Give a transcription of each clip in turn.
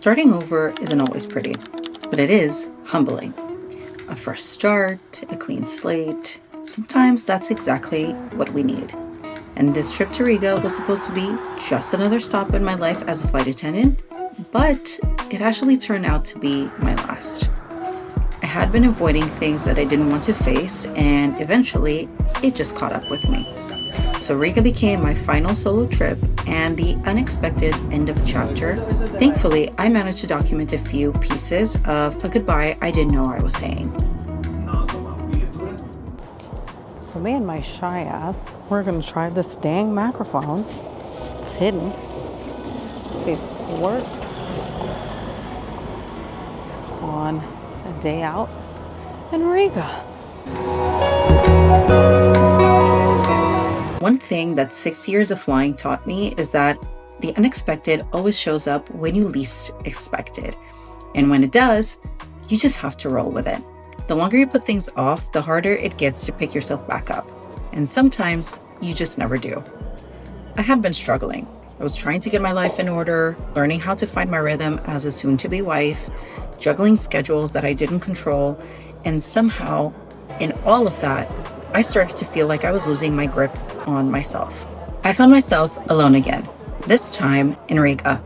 Starting over isn't always pretty, but it is humbling. A fresh start, a clean slate. Sometimes that's exactly what we need. And this trip to Riga was supposed to be just another stop in my life as a flight attendant, but it actually turned out to be my last. I had been avoiding things that I didn't want to face, and eventually it just caught up with me. So Riga became my final solo trip and the unexpected end of a chapter. Thankfully, I managed to document a few pieces of a goodbye I didn't know I was saying. So me and my shy ass, we're gonna try this dang microphone. It's hidden. See if it works. On a day out in Riga. One thing that 6 years of flying taught me is that the unexpected always shows up when you least expect it. And when it does, you just have to roll with it. The longer you put things off, the harder it gets to pick yourself back up. And sometimes you just never do. I had been struggling. I was trying to get my life in order, learning how to find my rhythm as a soon-to-be wife, juggling schedules that I didn't control, and somehow, in all of that, I started to feel like I was losing my grip on myself. I found myself alone again, this time in Riga.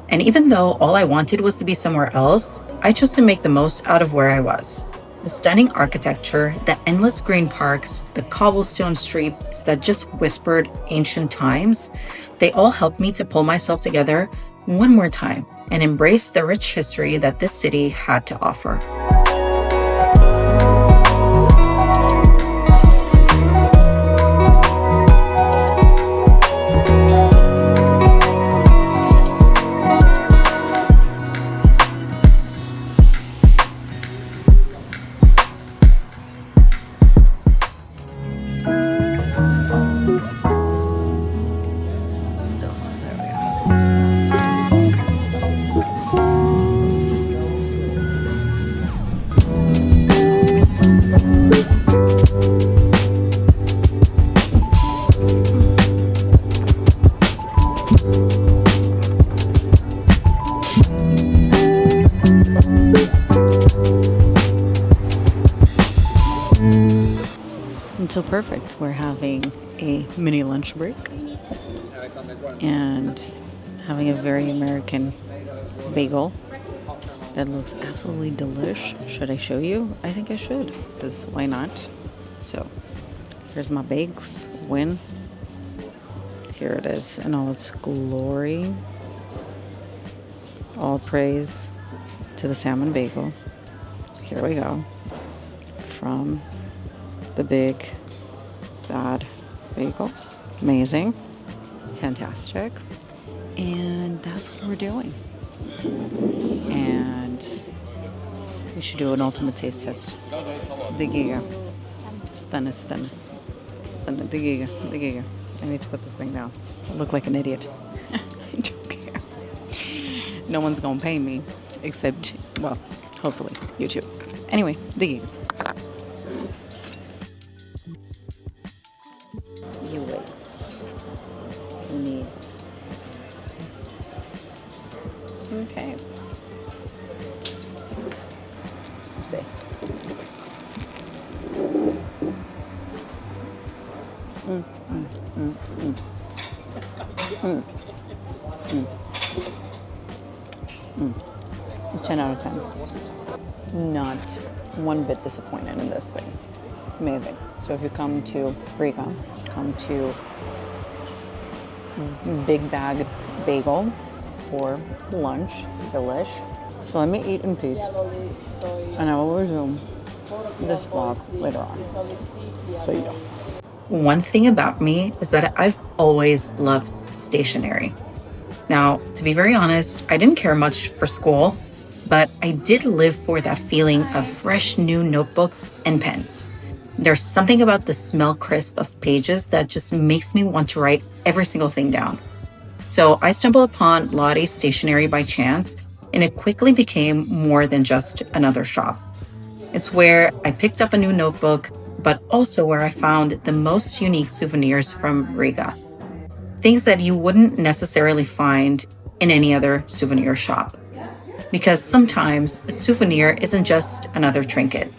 And even though all I wanted was to be somewhere else, I chose to make the most out of where I was. The stunning architecture, the endless green parks, the cobblestone streets that just whispered ancient times, they all helped me to pull myself together one more time and embrace the rich history that this city had to offer. Until perfect. We're having a mini lunch break and having a very American bagel that looks absolutely delish. Should I show you? I think I should, because why not? So here's my bakes. Win. Here it is in all its glory. All praise to the salmon bagel. Here we go. From the big bad bagel. Amazing. Fantastic. And that's what we're doing. And we should do an ultimate taste test. دقيقة. استنى. دقيقة. I need to put this thing down. I look like an idiot. I don't care. No one's gonna pay me except, well, hopefully, YouTube. Anyway, دقيقة. You wait. You need. Okay. Let's see. Mm. 10 out of 10. Not one bit disappointed in this thing. Amazing. So if you come to Riga, come to Big Bag Bagel for lunch. Delish. So let me eat in peace, and I will resume this vlog later on. So yeah. One thing about me is that I've always loved stationery. Now, to be very honest, I didn't care much for school, but I did live for that feeling of fresh new notebooks and pens. There's something about the smell crisp of pages that just makes me want to write every single thing down. So I stumbled upon Lottie stationery by chance, and it quickly became more than just another shop. It's where I picked up a new notebook, but also where I found the most unique souvenirs from Riga. Things that you wouldn't necessarily find in any other souvenir shop. Because sometimes a souvenir isn't just another trinket.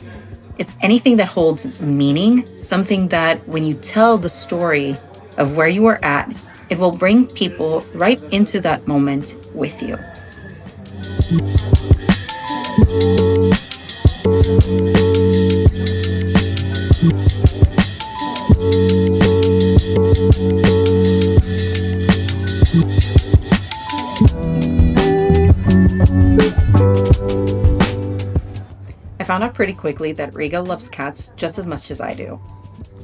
It's anything that holds meaning, something that when you tell the story of where you were at, it will bring people right into that moment with you. I found out pretty quickly that Riga loves cats just as much as I do.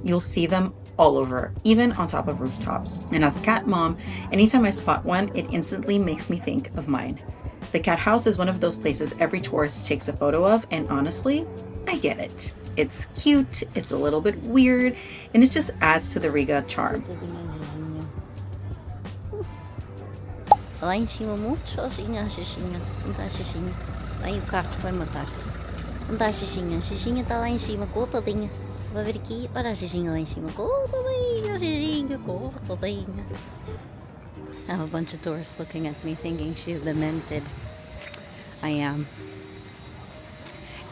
You'll see them all over, even on top of rooftops. And as a cat mom, anytime I spot one, it instantly makes me think of mine. The cat house is one of those places every tourist takes a photo of, and honestly, I get it. It's cute, it's a little bit weird, and it just adds to the Riga charm. Lá em cima, muito sozinha a Xixinha. Onde está a Xixinha? Aí o carro vai matar-se. Onde está a Xixinha? A Xixinha está lá em cima, coitadinha. Vai ver aqui, olha a Xixinha lá em cima. Coitadinha, Xixinha, coitadinha. I have a bunch of tourists looking at me thinking she's demented. I am.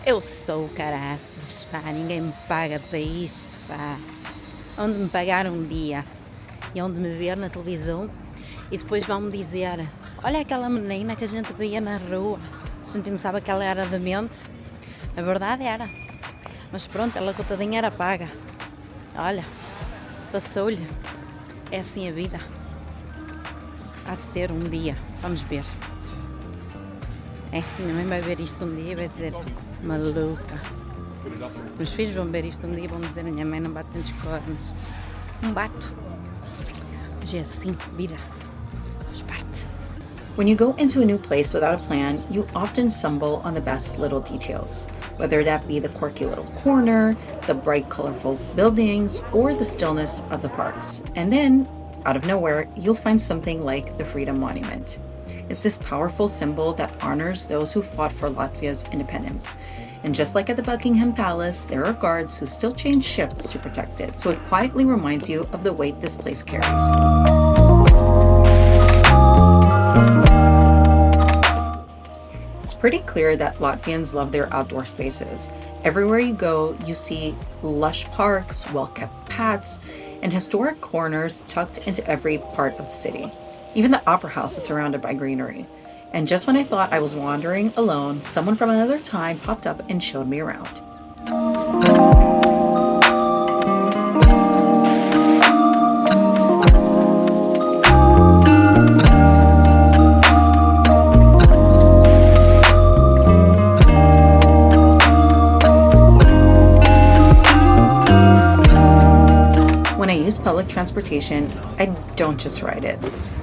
Eu sou caraças, pá. Ninguém me paga para isto, pá. Onde me pagar um dia e onde me ver na televisão e depois vão-me dizer: olha aquela menina que a gente via na rua. A gente pensava que ela era demente. A verdade era. Mas pronto, ela coitadinha era paga. Olha, passou-lhe. É assim a vida. Há de ser um dia. Vamos ver. Minha mãe vai ver isto um dia e vai dizer: maluca. Meus filhos vão ver isto um dia e vão dizer: minha mãe não bate nos cornos. Não bato. Mas é assim, vira. Faz parte. When you go into a new place without a plan, you often stumble on the best little details, whether that be the quirky little corner, the bright, colorful buildings, or the stillness of the parks. And then, out of nowhere, you'll find something like the Freedom Monument. It's this powerful symbol that honors those who fought for Latvia's independence. And just like at the Buckingham Palace, there are guards who still change shifts to protect it, so it quietly reminds you of the weight this place carries. It's pretty clear that Latvians love their outdoor spaces. Everywhere you go, you see lush parks, well-kept paths, and historic corners tucked into every part of the city. Even the opera house is surrounded by greenery. And just when I thought I was wandering alone, someone from another time popped up and showed me around. When I use public transportation, I don't just ride it.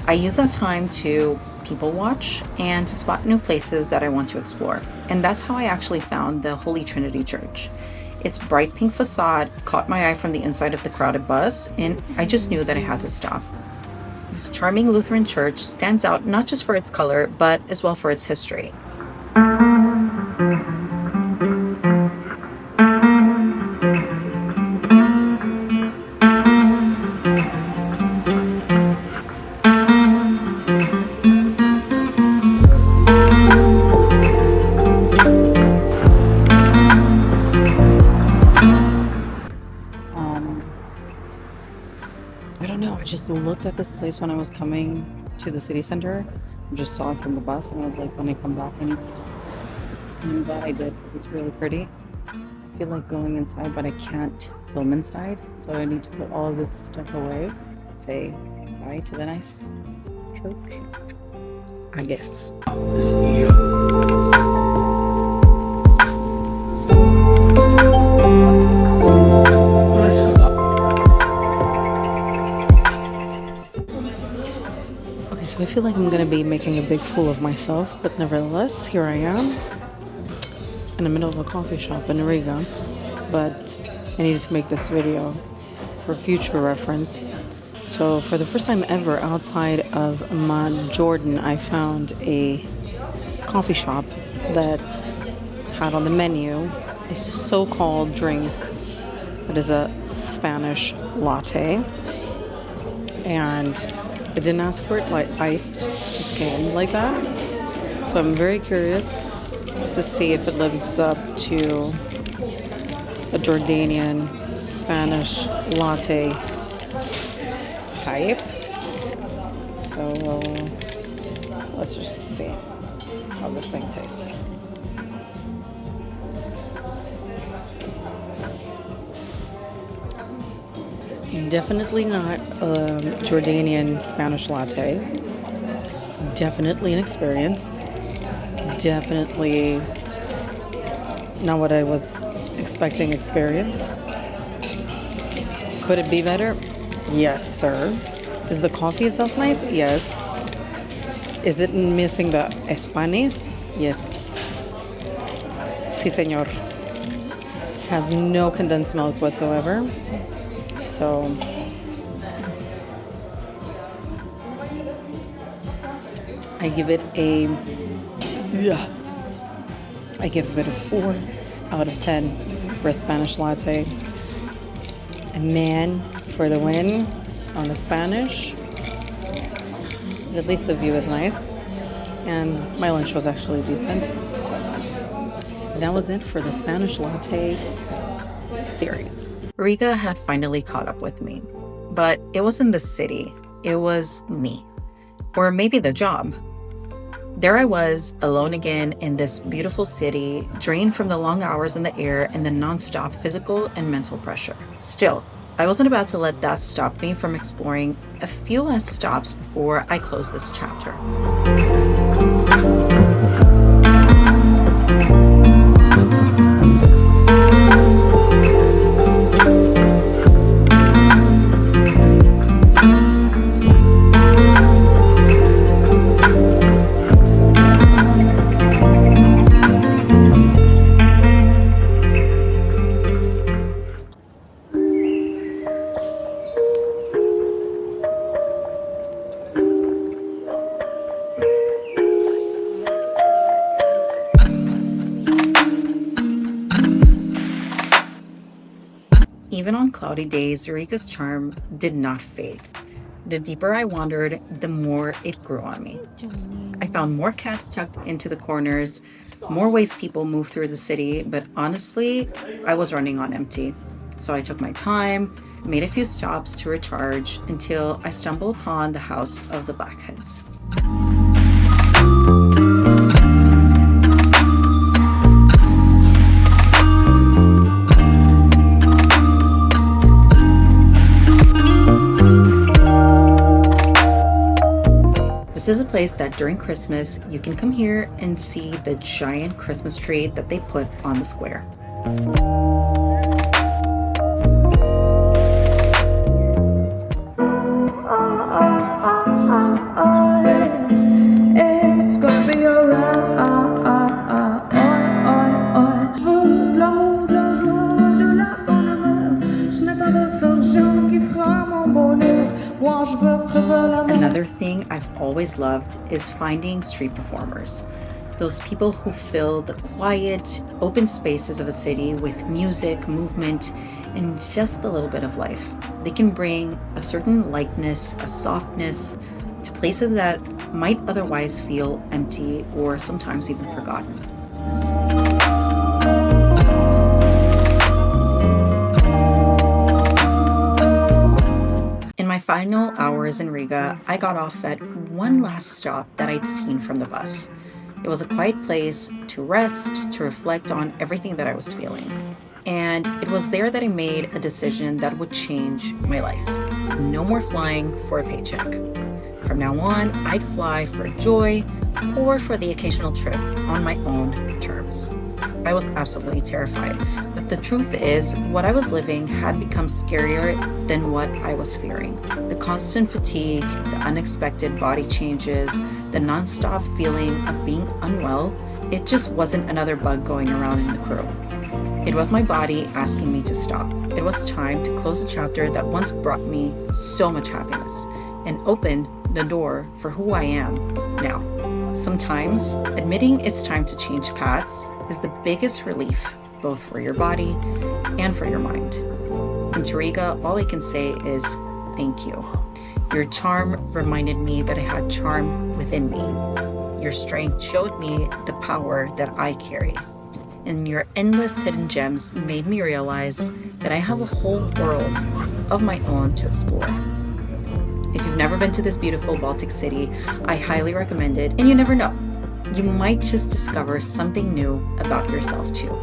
I use that time to people watch and to spot new places that I want to explore. And that's how I actually found the Holy Trinity Church. Its bright pink facade caught my eye from the inside of the crowded bus, and I just knew that I had to stop. This charming Lutheran church stands out not just for its color, but as well for its history. I don't know, I just looked at this place when I was coming to the city center. I just saw it from the bus and I was like, when I come back, I need to stop. And I'm glad I did because it's really pretty. I feel like going inside, but I can't film inside. So I need to put all of this stuff away. Say bye to the nice church, I guess. So I feel like I'm gonna be making a big fool of myself, but nevertheless, here I am in the middle of a coffee shop in Riga. But I needed to make this video for future reference. So for the first time ever outside of Jordan, I found a coffee shop that had on the menu a so-called drink that is a Spanish latte. And I didn't ask for it like iced, just came like that. So I'm very curious to see if it lives up to a Jordanian Spanish latte hype. So let's just see how this thing tastes. Definitely not Jordanian Spanish latte. Definitely an experience. Definitely not what I was expecting experience. Could it be better? Yes, sir. Is the coffee itself nice? Yes. Is it missing the Spanish? Yes. Sí, señor. Has no condensed milk whatsoever. So I give it a 4 out of 10 for a Spanish latte. A man for the win on the Spanish. At least the view is nice. And my lunch was actually decent. So that was it for the Spanish latte series. Riga had finally caught up with me, but it wasn't the city, it was me. Or maybe the job. There I was, alone again in this beautiful city, drained from the long hours in the air and the nonstop physical and mental pressure. Still, I wasn't about to let that stop me from exploring a few last stops before I close this chapter. Even on cloudy days, Riga's charm did not fade. The deeper I wandered, the more it grew on me. I found more cats tucked into the corners, more ways people move through the city, but honestly, I was running on empty. So I took my time, made a few stops to recharge until I stumbled upon the house of the Blackheads. This is a place that during Christmas, you can come here and see the giant Christmas tree that they put on the square. It's gonna be alright. L'amour, de la joie, de la bonne humeur. Ce n'est pas votre argent qui fera mon bonheur. Moi, je veux prévoir la Another thing I've always loved is finding street performers. Those people who fill the quiet, open spaces of a city with music, movement, and just a little bit of life. They can bring a certain lightness, a softness to places that might otherwise feel empty or sometimes even forgotten. In my final hours in Riga, I got off at one last stop that I'd seen from the bus. It was a quiet place to rest, to reflect on everything that I was feeling. And it was there that I made a decision that would change my life. No more flying for a paycheck. From now on, I'd fly for joy or for the occasional trip on my own terms. I was absolutely terrified, but the truth is, what I was living had become scarier than what I was fearing. The constant fatigue, the unexpected body changes, the nonstop feeling of being unwell, it just wasn't another bug going around in the crew. It was my body asking me to stop. It was time to close a chapter that once brought me so much happiness and opened the door for who I am now. Sometimes, admitting it's time to change paths is the biggest relief, both for your body and for your mind. And to Riga, all I can say is thank you. Your charm reminded me that I had charm within me. your strength showed me the power that I carry. And your endless hidden gems made me realize that I have a whole world of my own to explore. If you've never been to this beautiful Baltic city, I highly recommend it, and you never know, you might just discover something new about yourself too.